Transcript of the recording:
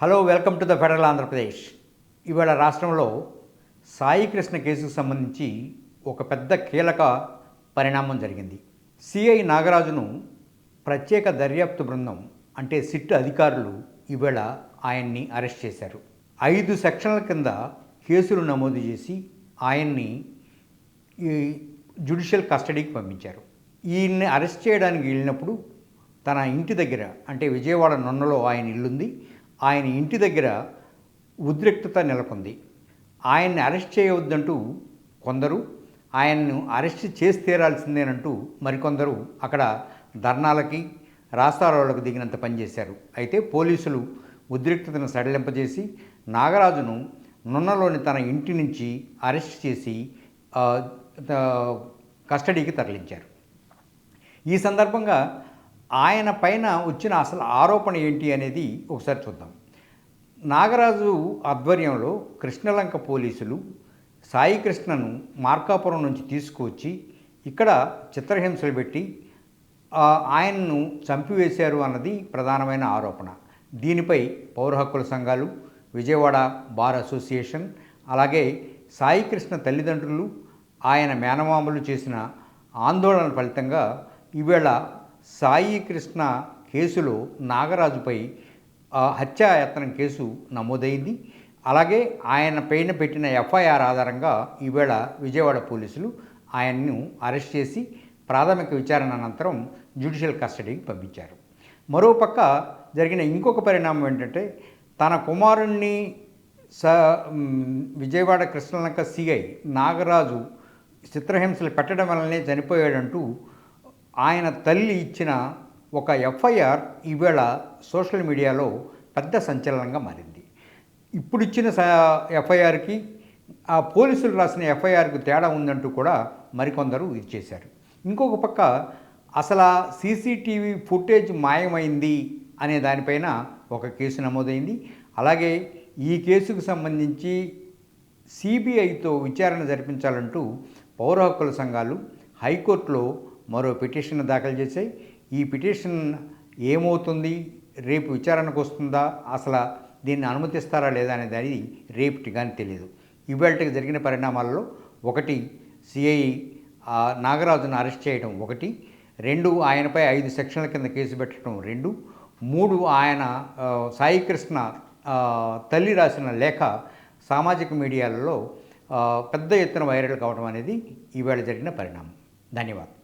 Hello, welcome to the federal Andhra Pradesh. ఇవాళ రాష్ట్రంలో సాయి కృష్ణ కేసుకు సంబంధించి ఒక పెద్ద కీలక పరిణామం జరిగింది. సిఐ నాగరాజును ప్రత్యేక దర్యాప్తు బృందం అంటే సిట్ అధికారులు ఇవాళ ఆయన్ని అరెస్ట్ చేశారు. 5 సెక్షన్ల కింద కేసులు నమోదు చేసి ఆయన్ని ఈ జ్యుడిషియల్ కస్టడీకి పంపించారు. ఈయన్ని అరెస్ట్ చేయడానికి వెళ్ళినప్పుడు తన ఇంటి దగ్గర అంటే విజయవాడ నొన్నలో ఆయన ఇల్లుంది. ఆయన ఇంటి దగ్గర ఉద్రిక్తత నెలకొంది. ఆయన్ని అరెస్ట్ చేయవద్దంటూ కొందరు, ఆయన్ను అరెస్ట్ చేసి తీరాల్సిందేనంటూ మరికొందరు అక్కడ ధర్నాలకి రాస్తారోలకు దిగినంత పనిచేశారు. అయితే పోలీసులు ఉద్రిక్తతను సడలింపజేసి నాగరాజును నున్నలోని తన ఇంటి నుంచి అరెస్ట్ చేసి కస్టడీకి తరలించారు. ఈ సందర్భంగా ఆయన పైన వచ్చిన అసలు ఆరోపణ ఏంటి అనేది ఒకసారి చూద్దాం. నాగరాజు ఆధ్వర్యంలో కృష్ణలంక పోలీసులు సాయి కృష్ణను మార్కాపురం నుంచి తీసుకువచ్చి ఇక్కడ చిత్రహింసలు పెట్టి ఆయన్ను చంపివేశారు అన్నది ప్రధానమైన ఆరోపణ. దీనిపై పౌర హక్కుల సంఘాలు, విజయవాడ బార్ అసోసియేషన్, అలాగే సాయి కృష్ణ తల్లిదండ్రులు, ఆయన మేనమామలు చేసిన ఆందోళన ఫలితంగా ఈవేళ సాయి కృష్ణ కేసులో నాగరాజుపై హత్యాయత్నం కేసు నమోదైంది. అలాగే ఆయన పైన పెట్టిన ఎఫ్ఐఆర్ ఆధారంగా ఈవేళ విజయవాడ పోలీసులు ఆయన్ను అరెస్ట్ చేసి ప్రాథమిక విచారణ అనంతరం జ్యుడిషియల్ కస్టడీకి పంపించారు. మరోపక్క జరిగిన ఇంకొక పరిణామం ఏంటంటే, తన కుమారుణ్ణి విజయవాడ కృష్ణలంక సిఐ నాగరాజు చిత్రహింసలు పెట్టడం వల్లనే చనిపోయాడంటూ ఆయన తల్లి ఇచ్చిన ఒక ఎఫ్ఐఆర్ ఈవేళ సోషల్ మీడియాలో పెద్ద సంచలనంగా మారింది. ఇప్పుడు ఇచ్చిన ఎఫ్ఐఆర్కి ఆ పోలీసులు రాసిన ఎఫ్ఐఆర్కి తేడా ఉందంటూ కూడా మరికొందరు ఇది చేశారు. ఇంకొక పక్క అసలు సీసీటీవీ ఫుటేజ్ మాయమైంది అనే దానిపైన ఒక కేసు నమోదైంది. అలాగే ఈ కేసుకు సంబంధించి సిబిఐతో విచారణ జరిపించాలంటూ పౌర హక్కుల సంఘాలు హైకోర్టులో మరో పిటిషన్ దాఖలు చేశాయి. ఈ పిటిషన్ ఏమవుతుంది, రేపు విచారణకు వస్తుందా, అసలు దీన్ని అనుమతిస్తారా లేదా అనేది అది రేపుటి కానీ తెలియదు. ఇవాళకి జరిగిన పరిణామాల్లో ఒకటి సిఐ నాగరాజును అరెస్ట్ చేయడం, 2 ఆయనపై 5 సెక్షన్ల కింద కేసు పెట్టడం, 3 ఆయన సాయి కృష్ణ తల్లి రాసిన లేఖ సామాజిక మీడియాలలో పెద్ద ఎత్తున వైరల్ కావడం అనేది ఈవేళ జరిగిన పరిణామం. ధన్యవాదాలు.